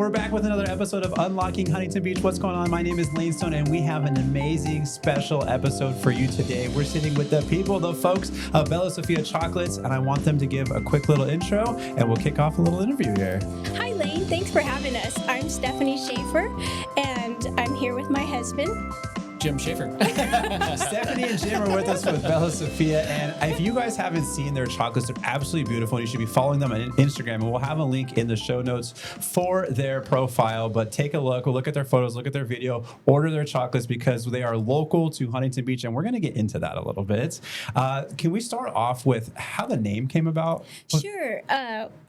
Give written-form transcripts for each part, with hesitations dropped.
we're back with another episode of Unlocking Huntington Beach. What's going on? My name is Lane Stone, and we have an amazing special episode for you today. We're sitting with the people, the folks of Bella Sophia Chocolates, and I want them to give a quick little intro, and we'll kick off a little interview here. Hi, Lane. Thanks for having us. I'm Stephanie Schaefer, and I'm here with my husband, Jim Schaefer. Stephanie and Jim are with us with Bella Sophia, and if you guys haven't seen their chocolates, they're absolutely beautiful. You should be following them on Instagram, and we'll have a link in the show notes for their profile. But take a look. We'll look at their photos, look at their video, order their chocolates because they are local to Huntington Beach, and we're going to get into that a little bit. Can we start off with how the name came about? Sure.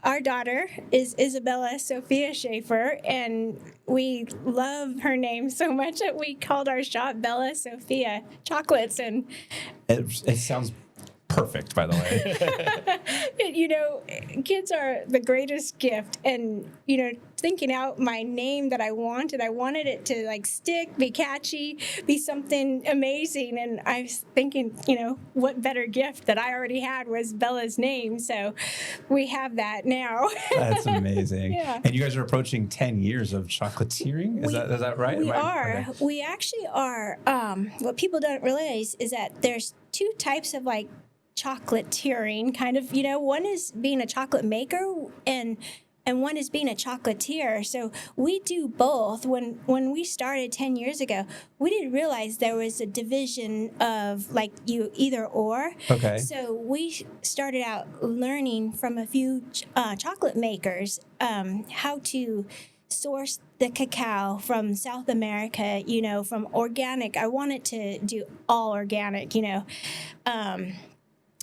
Our daughter is Isabella Sophia Schaefer, and we love her name so much that we called our shop Bella Sophia Chocolates. And it sounds perfect, by the way. You know, kids are the greatest gift. And, you know, thinking out my name that I wanted it to like stick, be catchy, be something amazing. And I was thinking, you know, what better gift that I already had was Bella's name. So we have that now. That's amazing. Yeah. And you guys are approaching 10 years of chocolatiering? Is that right? We are. Okay. We actually are. What people don't realize is that there's two types of like chocolatiering, kind of, you know, one is being a chocolate maker and one is being a chocolatier. So we do both. When we started 10 years ago, we didn't realize there was a division of like you either or. Okay. So we started out learning from a few chocolate makers how to source the cacao from South America, you know, from organic. I wanted to do all organic, you know.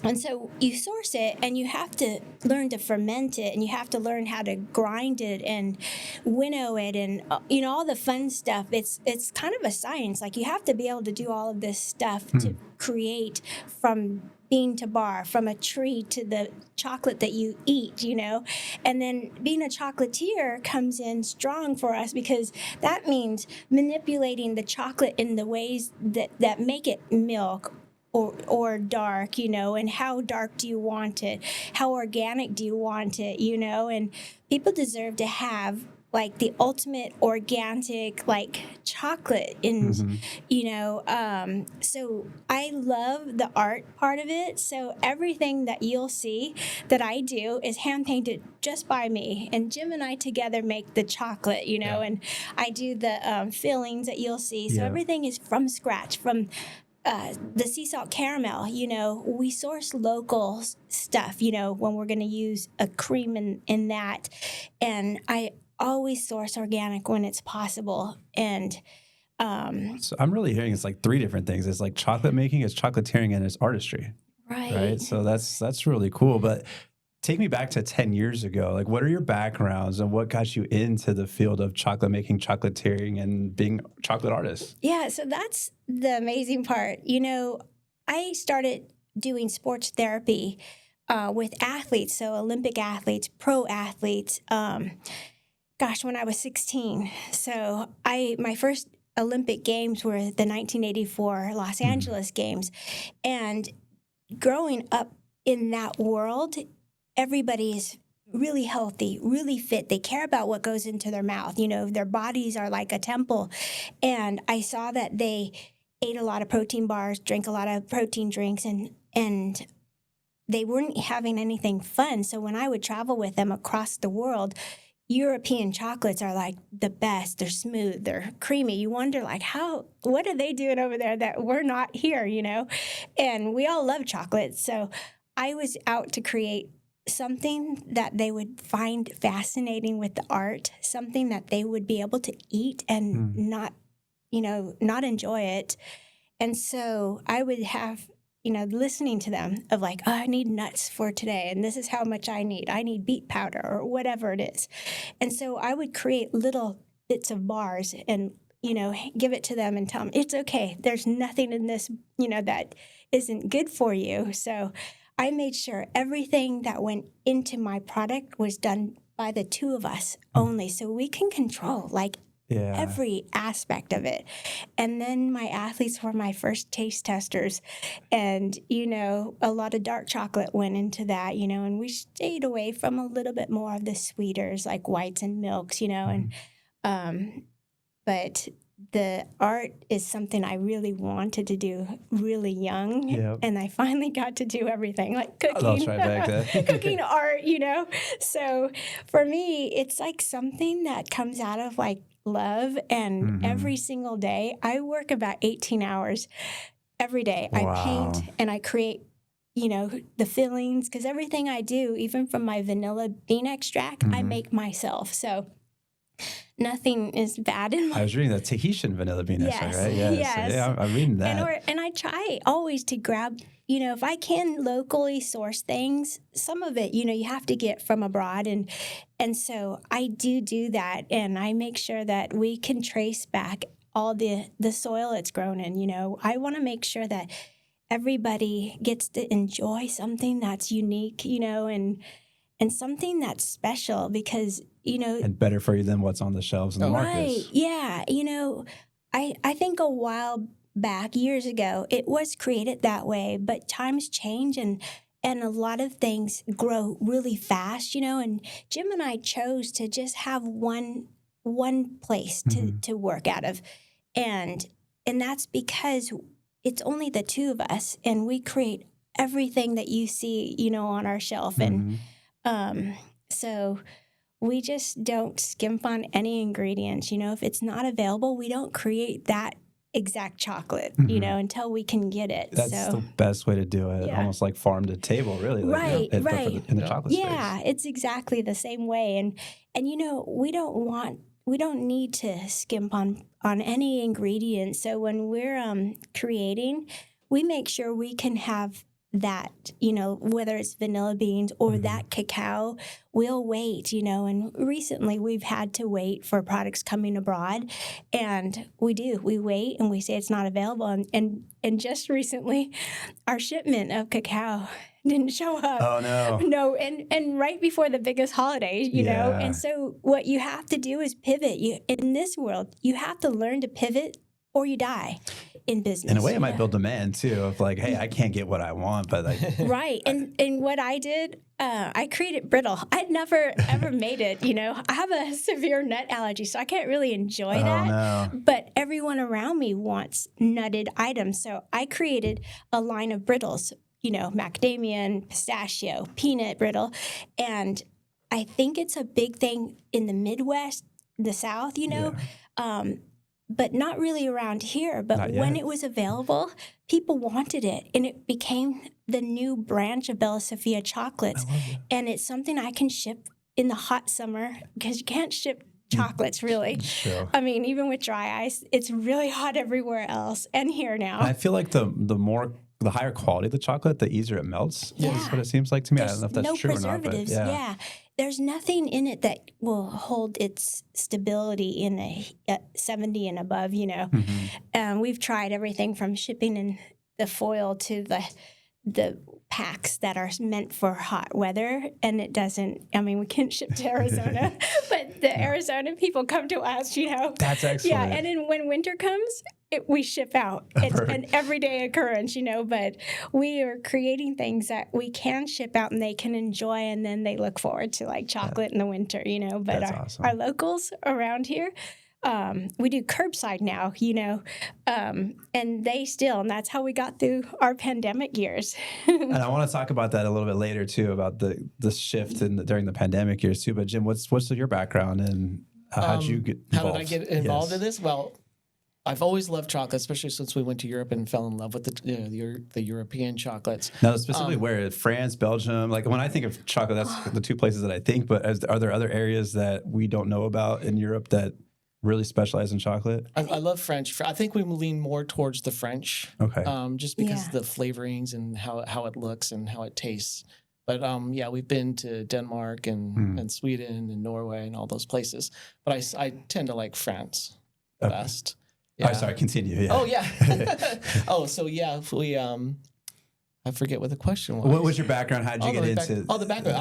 And so you source it and you have to learn to ferment it and you have to learn how to grind it and winnow it and, you know, all the fun stuff. It's kind of a science. Like you have to be able to do all of this stuff to create from bean to bar, from a tree to the chocolate that you eat, you know. And then being a chocolatier comes in strong for us because that means manipulating the chocolate in the ways that make it milk or dark, you know, and how dark do you want it? How organic do you want it, you know? And people deserve to have like the ultimate organic like chocolate in, you know, so I love the art part of it. So everything that you'll see that I do is hand painted just by me, and Jim and I together make the chocolate, you know, and I do the fillings that you'll see. So everything is from scratch, from the sea salt caramel, you know, we source local stuff, you know, when we're going to use a cream in that. And I always source organic when it's possible. And so I'm really hearing it's like three different things. It's like chocolate making, it's chocolatiering, and it's artistry. Right. So that's really cool. But take me back to 10 years ago. Like, what are your backgrounds and what got you into the field of chocolate making, chocolatiering, and being chocolate artists? Yeah, so that's the amazing part. You know, I started doing sports therapy with athletes, so Olympic athletes, pro athletes, when I was 16. So my first Olympic Games were the 1984 Los Angeles Games. And growing up in that world, everybody is really healthy, really fit. They care about what goes into their mouth. You know, their bodies are like a temple. And I saw that they ate a lot of protein bars, drank a lot of protein drinks, and they weren't having anything fun. So when I would travel with them across the world, European chocolates are like the best. They're smooth, they're creamy. You wonder like what are they doing over there that we're not here, you know? And we all love chocolate. So I was out to create something that they would find fascinating with the art, something that they would be able to eat and not enjoy it. And so I would have, you know, listening to them of like, oh, I need nuts for today, and this is how much I need beet powder or whatever it is. And so I would create little bits of bars and, you know, give it to them and tell them, it's okay. There's nothing in this, you know, that isn't good for you. So I made sure everything that went into my product was done by the two of us only, so we can control like Yeah. every aspect of it. And then my athletes were my first taste testers. And, a lot of dark chocolate went into that, and we stayed away from a little bit more of the sweeters like whites and milks, but the art is something I really wanted to do really young. Yep. And I finally got to do everything like I'll cooking, try back then. cooking art, So for me, it's like something that comes out of like love. And every single day, I work about 18 hours every day. Wow. I paint and I create, the fillings, because everything I do, even from my vanilla bean extract, I make myself. So nothing is bad in my... I was reading that Tahitian vanilla bean extract, right? Yes. Yeah, I'm reading that. And I try always to grab, if I can locally source things, some of it, you have to get from abroad. And so I do that. And I make sure that we can trace back all the soil it's grown in. I want to make sure that everybody gets to enjoy something that's unique, and something that's special because, and better for you than what's on the shelves in the markets. Right. Yeah. I think a while back, years ago, it was created that way, but times change and a lot of things grow really fast, and Jim and I chose to just have one place to work out of. And that's because it's only the two of us and we create everything that you see, on our shelf. And so we just don't skimp on any ingredients. If it's not available, we don't create that exact chocolate, until we can get it. That's the best way to do it. Yeah. Almost like farm to table, really. Right. In the chocolate space. Yeah, it's exactly the same way. And we don't need to skimp on any ingredients. So when we're creating, we make sure we can have that, whether it's vanilla beans or that cacao, we'll wait, and recently we've had to wait for products coming abroad, and we wait and we say it's not available, and just recently our shipment of cacao didn't show up. Oh no. No, and right before the biggest holiday, you know, and so what you have to do is pivot. In this world, you have to learn to pivot or you die in business. In a way, it might build demand too. Of like, hey, I can't get what I want, but like, right. And what I did, I created Brittle. I'd never ever made it. I have a severe nut allergy, so I can't really enjoy that. No. But everyone around me wants nutted items, so I created a line of Brittles. Macadamia and pistachio, peanut brittle, and I think it's a big thing in the Midwest, the South. But not really around here. But when it was available, people wanted it. And it became the new branch of Bella Sophia chocolates. And it's something I can ship in the hot summer because you can't ship chocolates, really. Sure. I mean, even with dry ice, it's really hot everywhere else and here now. I feel like the higher quality of the chocolate, the easier it melts. Yeah. Is what it seems like to me. I don't know if that's true or not. But yeah. There's nothing in it that will hold its stability in the 70 and above, We've tried everything from shipping in the foil to the packs that are meant for hot weather, and it doesn't, we can't ship to Arizona, but the Arizona people come to us, That's excellent. Yeah, and then when winter comes, we ship out. It's an everyday occurrence, but we are creating things that we can ship out and they can enjoy, and then they look forward to like chocolate in the winter, but That's awesome. Our locals around here, we do curbside now, and and that's how we got through our pandemic years. And I want to talk about that a little bit later too, about the shift during the pandemic years too. But Jim, what's your background and how did you get involved? How did I get involved in this? Well, I've always loved chocolate, especially since we went to Europe and fell in love with the European chocolates. Now, specifically where? France, Belgium? Like when I think of chocolate, that's the two places that I think. But are there other areas that we don't know about in Europe that really specialize in chocolate? I love French. I think we lean more towards the French. Okay. Just because of the flavorings and how it looks and how it tastes. But we've been to Denmark and Sweden and Norway and all those places. But I tend to like France the best. Yeah. Oh, sorry. Continue. Yeah. Oh, yeah. So we I forget what the question was. What was your background? How did you get into? The background.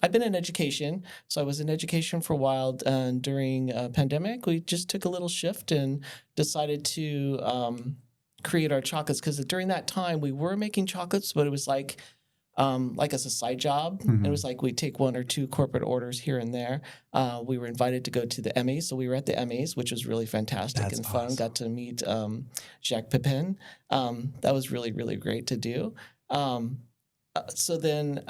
I've been in education, so I was in education for a while. And during a pandemic, we just took a little shift and decided to create our chocolates, because during that time we were making chocolates, but it was like as a side job. It was like we'd take 1 or 2 corporate orders here and there. We were invited to go to the Emmys, so we were at the Emmys, which was really fantastic and fun. Awesome. Got to meet Jacques Pepin. That was really, really great to do. So then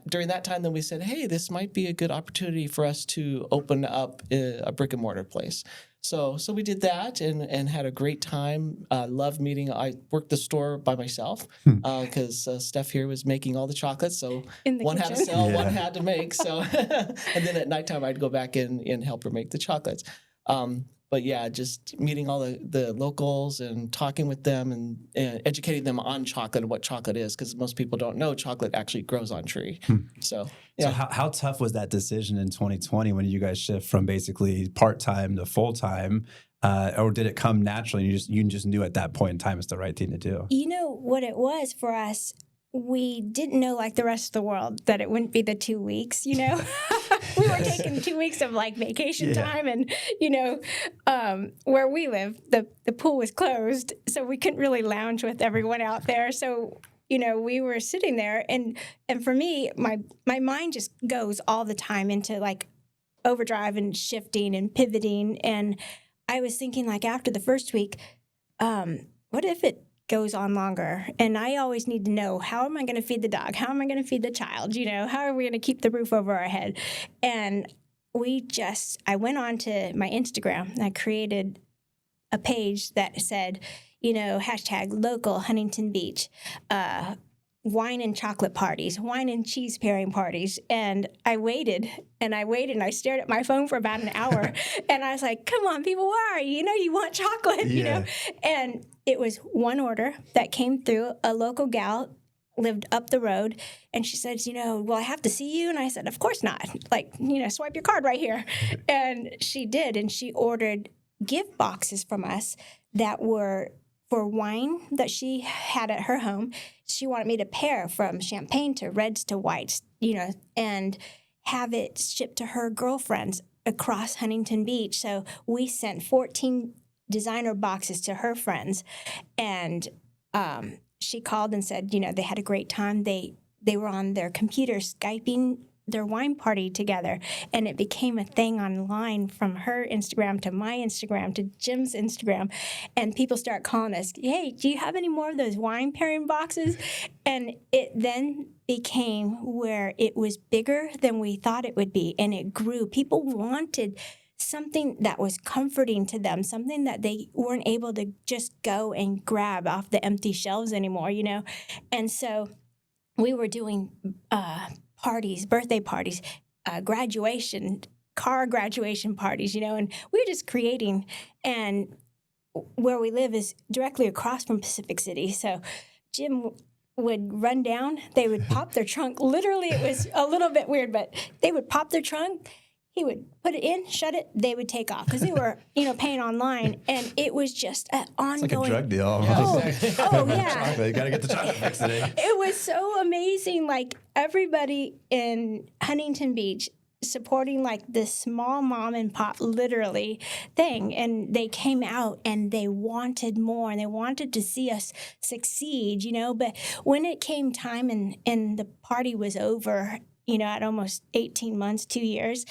during that time, then we said, hey, this might be a good opportunity for us to open up a brick and mortar place. So we did that and had a great time. Loved meeting. I worked the store by myself because Steph here was making all the chocolates. So one had to sell, one had to make. So and then at nighttime I'd go back and help her make the chocolates. But yeah, just meeting all the locals and talking with them and educating them on chocolate and what chocolate is, because most people don't know chocolate actually grows on tree. So yeah. So how tough was that decision in 2020 when you guys shift from basically part-time to full-time? Or did it come naturally and you just knew at that point in time it's the right thing to do? You know what it was for us? We didn't know, like the rest of the world, that it wouldn't be the 2 weeks, you know? We were taking 2 weeks of like vacation time, and, you know, where we live, the pool was closed, so we couldn't really lounge with everyone out there. So, you know, we were sitting there, and for me, my mind just goes all the time into like overdrive and shifting and pivoting. And I was thinking, like, after the first week, what if it goes on longer? And I always need to know, how am I going to feed the dog? How am I going to feed the child? You know, how are we going to keep the roof over our head? And I went on to my Instagram and I created a page that said, you know, hashtag local Huntington Beach, wine and chocolate parties, wine and cheese pairing parties. And I waited and I stared at my phone for about an hour. And I was like, come on, people, where are you? You know, you want chocolate, you know? And it was one order that came through. A local gal lived up the road, and she said, you know, well, I have to see you. And I said, of course not. Like, you know, swipe your card right here. And she did. And she ordered gift boxes from us that were for wine that she had at her home. She wanted me to pair from champagne to reds to whites, you know, and have it shipped to her girlfriends across Huntington Beach. So we sent 14 designer boxes to her friends. And she called and said, you know, they had a great time. They were on their computer Skyping their wine party together, and it became a thing online from her Instagram to my Instagram to Jim's Instagram, and people start calling us, hey, do you have any more of those wine pairing boxes? And it then became where it was bigger than we thought it would be, and it grew. People wanted something that was comforting to them, something that they weren't able to just go and grab off the empty shelves anymore, you know? And so we were doing parties, birthday parties, car graduation parties, you know, and we were just creating. And where we live is directly across from Pacific City. So Jim would run down, they would pop their trunk. Literally, it was a little bit weird, but they would pop their trunk. He would put it in, shut it, they would take off because they were, you know, paying online. And it was just an ongoing. It's like a drug deal almost. Oh, yeah. You got to get the chocolate fix today. It was so amazing. Like, everybody in Huntington Beach supporting like this small mom and pop literally thing. And they came out and they wanted more and they wanted to see us succeed, you know. But when it came time and the party was over, you know, at almost 18 months, 2 years,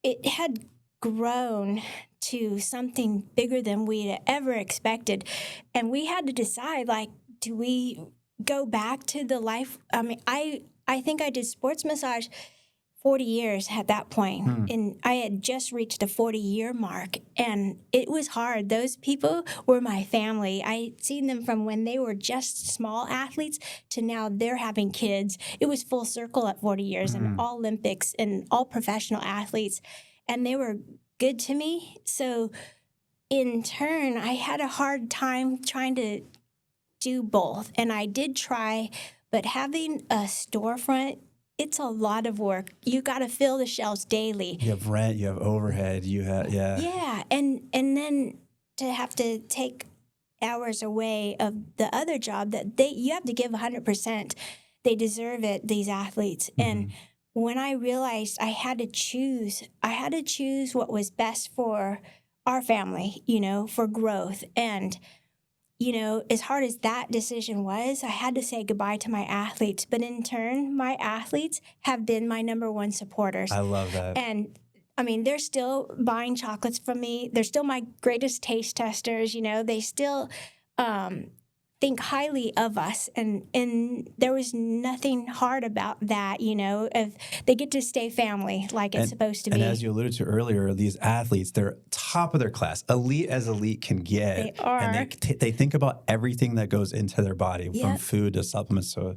it had grown to something bigger than we'd ever expected. And we had to decide, like, do we go back to the life? I mean, I think I did sports massage 40 years at that point. And I had just reached the 40-year mark. And it was hard. Those people were my family. I'd seen them from when they were just small athletes to now they're having kids. It was full circle at 40 years and all Olympics and all professional athletes. And they were good to me. So in turn, I had a hard time trying to do both. And I did try, but having a storefront, it's a lot of work. You got to fill the shelves daily. You have rent, you have overhead, you have, Yeah, and then to have to take hours away of the other job that you have to give 100%. They deserve it, these athletes. And when I realized I had to choose what was best for our family, for growth. And, as hard as that decision was, I had to say goodbye to my athletes. But in turn, my athletes have been my number one supporters. I love that. And I mean, they're still buying chocolates from me. They're still my greatest taste testers. They still think highly of us. And there was nothing hard about that, if they get to stay family like it's supposed to be. And as you alluded to earlier, these athletes, they're top of their class, elite as elite can get. They are. And they think about everything that goes into their body, from food to supplements. So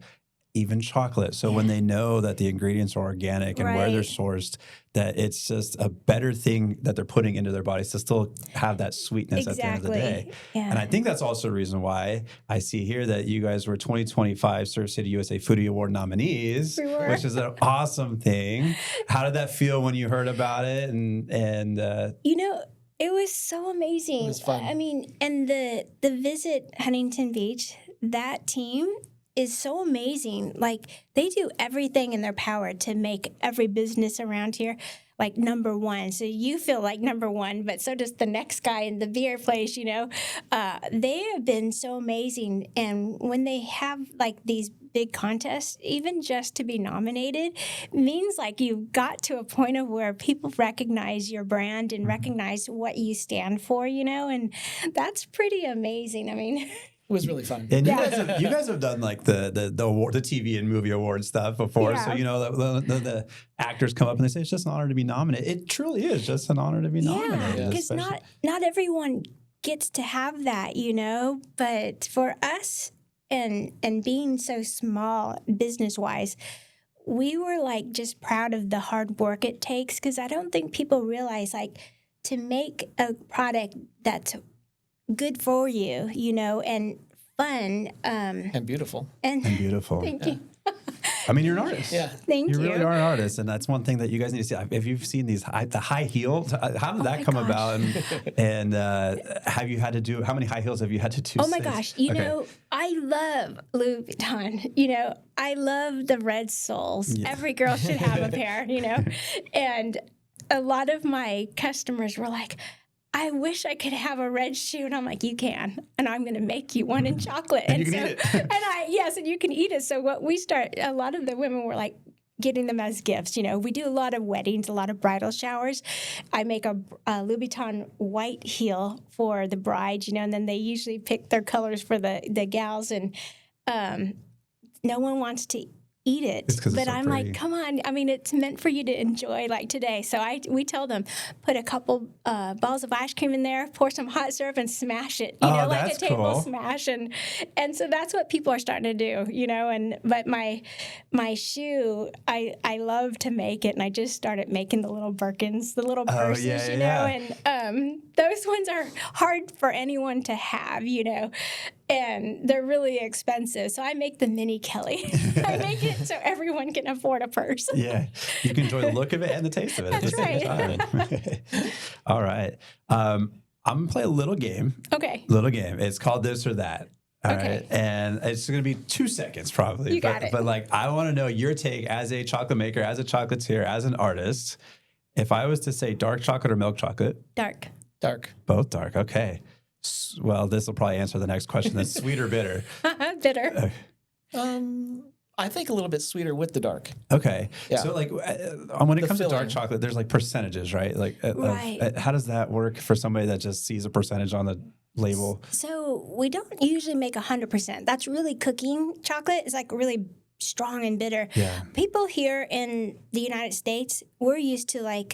even chocolate. So when they know that the ingredients are organic and where they're sourced, that it's just a better thing that they're putting into their bodies to still have that sweetness at the end of the day. Yeah. And I think that's also the reason why I see here that you guys were 2025 Surf City USA Foodie Award nominees, which is an awesome thing. How did that feel when you heard about it? And it was so amazing. It was fun. I mean, and the Visit Huntington Beach, that team is so amazing. Like, they do everything in their power to make every business around here like number one. So you feel like number one, but so does the next guy in the beer place, They have been so amazing. And when they have like these big contests, even just to be nominated means like you've got to a point of where people recognize your brand and recognize what you stand for, and that's pretty amazing. I mean... It was really fun. And you guys have done like the award, the TV and movie award stuff before. Yeah. So, the actors come up and they say, it's just an honor to be nominated. It truly is just an honor to be nominated. Yeah, because not everyone gets to have that, but for us and being so small business-wise, we were like just proud of the hard work it takes, because I don't think people realize like to make a product that's good for you, and fun. And beautiful. And beautiful. Thank you. I mean, you're an artist. Yeah. Thank you. You really are an artist, and that's one thing that you guys need to see. If you've seen the high heels, how did that come about? And have you had to do? How many high heels have you had to do? Oh my gosh! I love Louboutin. I love the red soles. Yeah. Every girl should have a pair. And a lot of my customers were like, I wish I could have a red shoe. And I'm like, you can. And I'm going to make you one in chocolate. And you can eat it. And you can eat it. So a lot of the women were like getting them as gifts. We do a lot of weddings, a lot of bridal showers. I make a Louboutin white heel for the bride, and then they usually pick their colors for the gals. And no one wants to eat it, but I'm like, come on. I mean, it's meant for you to enjoy like today. So we tell them, put a couple balls of ice cream in there, pour some hot syrup and smash it, like a table smash. And so that's what people are starting to do, but my shoe, I love to make it. And I just started making the little Birkins, the little purses, and those ones are hard for anyone to have, and they're really expensive. So I make the mini Kelly. I make it so everyone can afford a purse. Yeah. You can enjoy the look of it and the taste of it. That's right. All right. I'm going to play a little game. Okay. Little game. It's called This or That. All right. And it's going to be 2 seconds probably. You got it. But I want to know your take as a chocolate maker, as a chocolatier, as an artist. If I was to say dark chocolate or milk chocolate? Dark. Dark. Both dark. Okay. Well, this will probably answer the next question. Then sweet or bitter? Bitter. I think a little bit sweeter with the dark. Okay. Yeah. So when it comes to dark chocolate, there's like percentages, right? Right. How does that work for somebody that just sees a percentage on the label? So we don't usually make 100%. That's really cooking chocolate. It's like really strong and bitter. Yeah. People here in the United States, we're used to I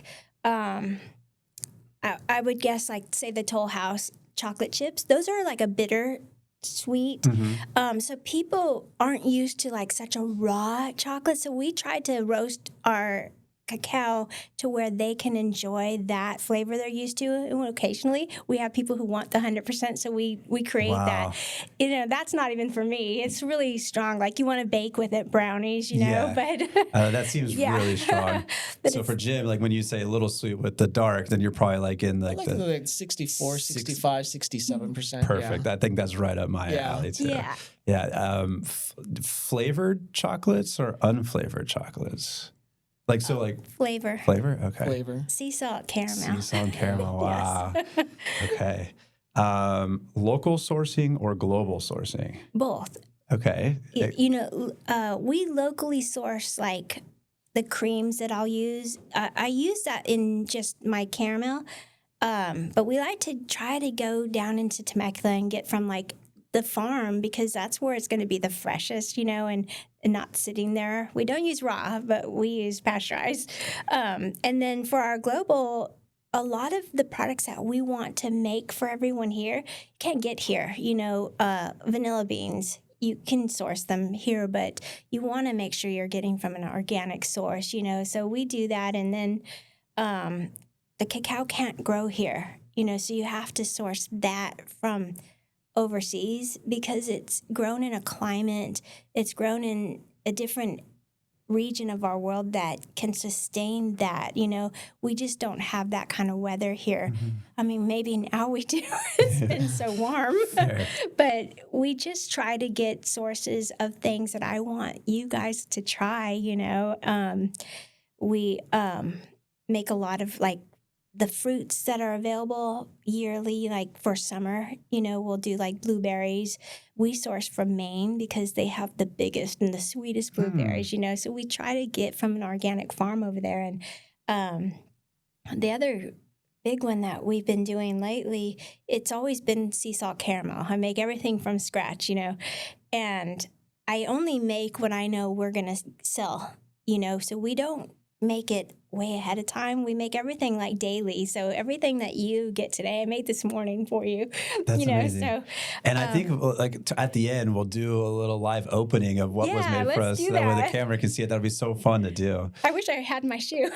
would guess say the Toll House chocolate chips. Those are like a bitter sweet. Mm-hmm. So people aren't used to such a raw chocolate. So we tried to roast our cacao to where they can enjoy that flavor they're used to. And occasionally we have people who want the 100%, so we create that. That's not even for me. It's really strong. Like you want to bake with it, brownies, but that seems really strong. So for Jim, like when you say a little sweet with the dark, then you're probably like in like the 64, 65, 67%. Perfect. I think that's right up my alley too. Yeah. Flavored chocolates or unflavored chocolates? Like flavor. Flavor? Okay. Flavor. Sea salt caramel. Sea salt caramel. Wow. Okay. Local sourcing or global sourcing? Both. Okay. We locally source like the creams that I'll use. I use that in just my caramel, but we like to try to go down into Temecula and get from like the farm because that's where it's going to be the freshest, and not sitting there. We don't use raw, but we use pasteurized. And then for our global, a lot of the products that we want to make for everyone here can't get here. Vanilla beans. You can source them here, but you want to make sure you're getting from an organic source, So we do that, and then the cacao can't grow here, so you have to source that from overseas because it's grown in a climate, it's grown in a different region of our world that can sustain that. We just don't have that kind of weather here. I mean, maybe now we do. It's been so warm. But we just try to get sources of things that I want you guys to try. We make a lot of like the fruits that are available yearly, like for summer, we'll do like blueberries. We source from Maine because they have the biggest and the sweetest blueberries, so we try to get from an organic farm over there. And the other big one that we've been doing lately, it's always been sea salt caramel. I make everything from scratch, and I only make what I know we're going to sell, so we don't make it way ahead of time. We make everything like daily. So everything that you get today, I made this morning for you. That's amazing. So, and I think at the end, we'll do a little live opening of what was made for us. That way the camera can see it. That'll be so fun to do. I wish I had my shoe.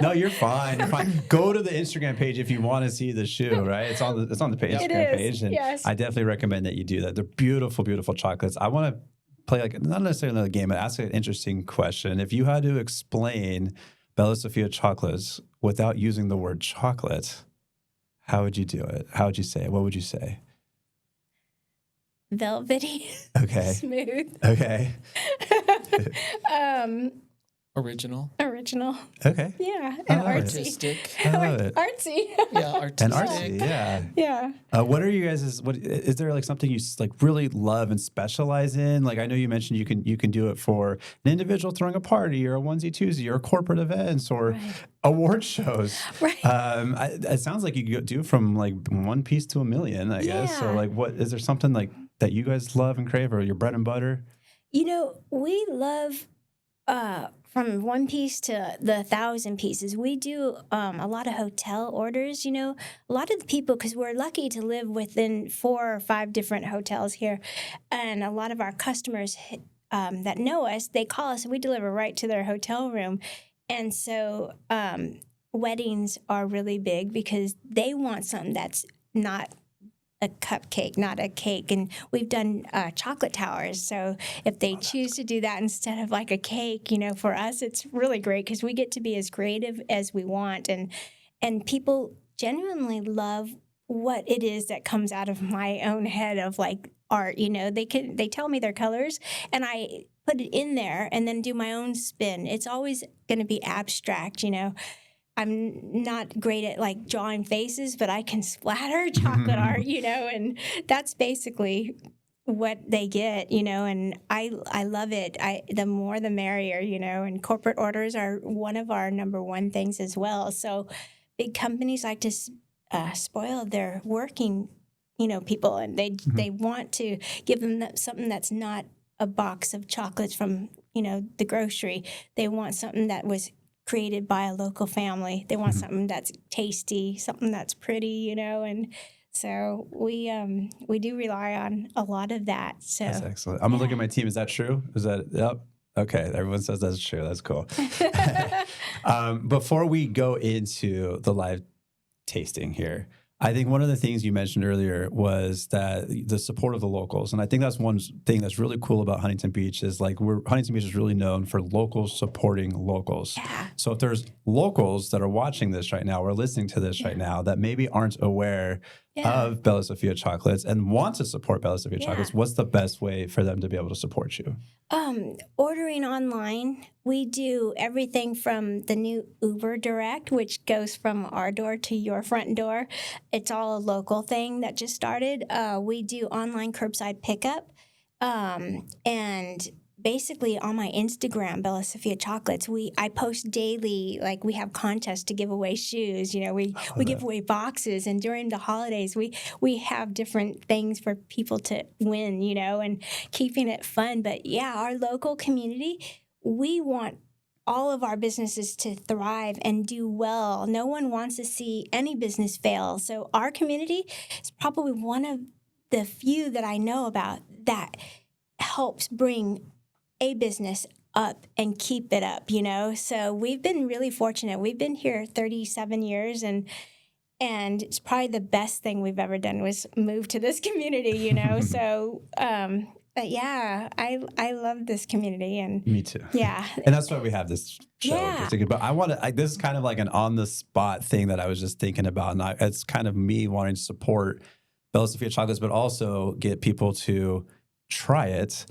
No, you're fine. You're fine. Go to the Instagram page if you want to see the shoe, right? It's on the Instagram page. And I definitely recommend that you do that. They're beautiful, beautiful chocolates. I want to play not necessarily another game, but ask an interesting question. If you had to explain Bella Sophia chocolates without using the word chocolate, how would you do it? How would you say it? What would you say? Velvety. Okay. Smooth. Okay. Original. Okay. Yeah. And artsy. Artistic. I love it. Artsy. Yeah, artistic. And artsy, yeah. Yeah. What are you guys' is there like something you like really love and specialize in? Like I know you mentioned you can do it for an individual throwing a party or a onesie twosie or corporate events or award shows. Right. It sounds like you do from like one piece to a million, I guess. So like what is there something like that you guys love and crave or your bread and butter? We love from one piece to the 1,000 pieces. We do a lot of hotel orders, a lot of the people, because we're lucky to live within 4 or 5 different hotels here. And a lot of our customers that know us, they call us and we deliver right to their hotel room. And so weddings are really big because they want something that's not a cupcake, not a cake. And we've done chocolate towers. So if they choose to do that instead of like a cake, for us, it's really great because we get to be as creative as we want. And people genuinely love what it is that comes out of my own head of like art. They tell me their colors and I put it in there and then do my own spin. It's always going to be abstract, I'm not great at like drawing faces, but I can splatter chocolate art, and that's basically what they get, and I love it. The more the merrier, and corporate orders are one of our number one things as well. So big companies like to spoil their working, people, and they want to give them something that's not a box of chocolates from, the grocery. They want something that was created by a local family. They want something that's tasty, something that's pretty, and so we do rely on a lot of that. So that's excellent. I'm gonna look at my team. Is that true? Is that yep? Okay, everyone says that's true. That's cool. Before we go into the live tasting here, I think one of the things you mentioned earlier was that the support of the locals. And I think that's one thing that's really cool about Huntington Beach is like Huntington Beach is really known for locals supporting locals. Yeah. So if there's locals that are watching this right now or listening to this right now that maybe aren't aware of Bella Sophia chocolates and want to support Bella Sophia chocolates, what's the best way for them to be able to support you? Ordering online, we do everything from the new Uber Direct, which goes from our door to your front door. It's all a local thing that just started. We do online curbside pickup, and basically on my Instagram, Bella Sophia Chocolates, I post daily, like we have contests to give away shoes. You know, we give away boxes, and during the holidays, we have different things for people to win, you know, and keeping it fun. But yeah, our local community, we want all of our businesses to thrive and do well. No one wants to see any business fail. So our community is probably one of the few that I know about that helps bring a business up and keep it up, you know? So we've been really fortunate. We've been here 37 years and it's probably the best thing we've ever done was move to this community, you know? So, but yeah, I love this community and me too. Yeah. And that's why we have this show. Yeah. But I want to, this is kind of like an on the spot thing that I was just thinking about. And it's kind of me wanting to support Bella Sophia chocolates, but also get people to try it.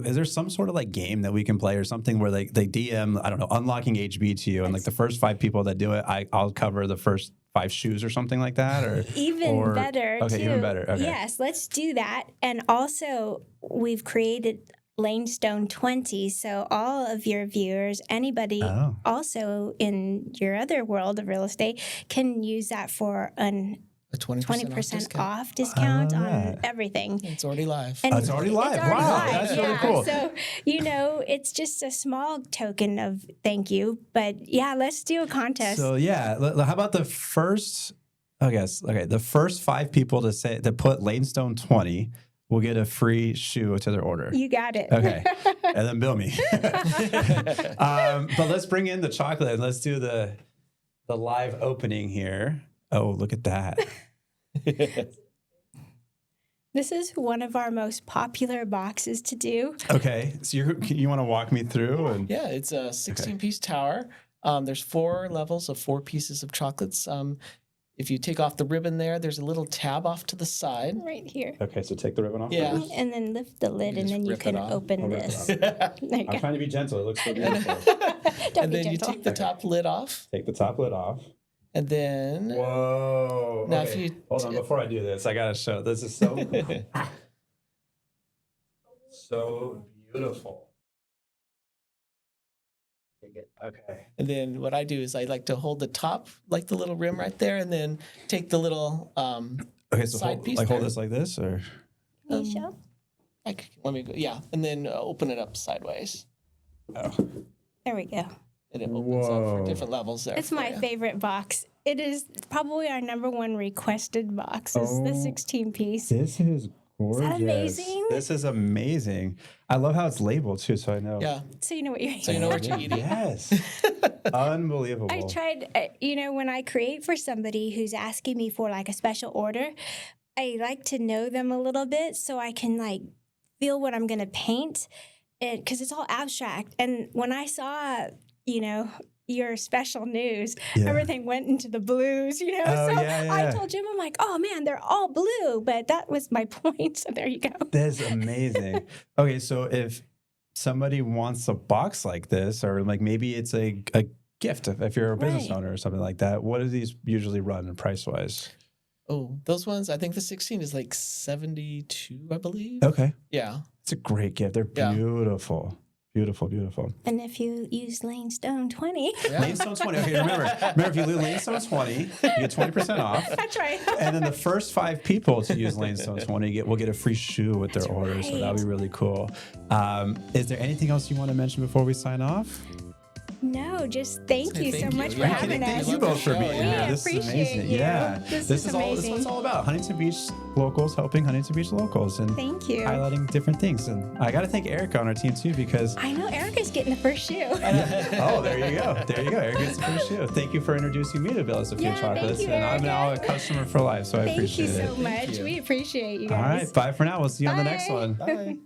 Is there some sort of like game that we can play or something where they DM, I don't know, unlocking HB to you and like the first 5 people that do it, I'll cover the first 5 shoes or something like that? Or even better. Okay, too. even better. Okay. Yes, let's do that. And also we've created Lanestone 20. So all of your viewers, anybody also in your other world of real estate can use that for a 20% off discount on everything. It's already live. And it's already live. Wow, that's really cool. So, you know, it's just a small token of thank you. But yeah, let's do a contest. So yeah, how about the first, the first 5 people to put Lanestone 20 will get a free shoe to their order. You got it. Okay. And then bill me. But let's bring in the chocolate and let's do the live opening here. Oh, look at that. This is one of our most popular boxes to do. Okay. So you want to walk me through? And Yeah, it's a 16-piece tower. There's 4 levels of 4 pieces of chocolates. If you take off the ribbon there's a little tab off to the side. Right here. Okay, so take the ribbon off. Yeah. First. And then lift the lid, and then you can open this. I'm trying to be gentle. It looks so beautiful. And then you take the top lid off. Take the top lid off. And then... Whoa. Now, okay. if you... Hold on, before I do this, I got to show. This is so cool. So beautiful. Okay. And then what I do is I like to hold the top, like the little rim right there, and then take the little okay, so side piece. hold this like this, or Can you show? let me go. Yeah, and then open it up sideways. oh. There we go. And it opens up for different levels there. It's my favorite box. It is probably our #1 requested box. Is the 16-piece. This is gorgeous. Is that amazing? This is amazing. I love how it's labeled too, so I know. Yeah. So you know what you're eating. So you know what you're eating. Yes. Unbelievable. I tried, you know, when I create for somebody who's asking me for like a special order, I like to know them a little bit so I can like feel what I'm going to paint, because it's all abstract. And when I saw, you know, your special news, everything went into the blues, you know. I told Jim, I'm like, oh man, they're all blue. But that was my point. So there you go. That's amazing. Okay, so if somebody wants a box like this, or like maybe it's a gift if you're a business owner or something like that, what do these usually run price wise? Oh, those ones, I think the 16 is like 72, I believe. Okay. Yeah. It's a great gift. They're beautiful. Beautiful, beautiful. And if you use Lanestone 20. Lanestone 20. Okay, remember if you use Lanestone 20, you get 20% off. That's right. And then the first 5 people to use Lanestone 20 will get a free shoe with their order. Right. So that'll be really cool. Is there anything else you want to mention before we sign off? No, just thank you so thank much you. for Yeah, having Thank us. you both for being We here. This is appreciate amazing. you. Yeah. This is all this is what it's all about. Huntington Beach locals helping Huntington Beach locals and Thank you. highlighting different things. And I got to thank Erica on our team too because I know Erica's getting the first shoe. oh, there you go. There you go. Eric gets the first shoe. Thank you for introducing me to Bella Sophia Yeah, thank Chocolates. you, And I'm now a Erica. customer for life, so I Thank you appreciate it. so much. you. We appreciate you All guys. right. Bye for now. We'll see you on the next Bye. one. Bye.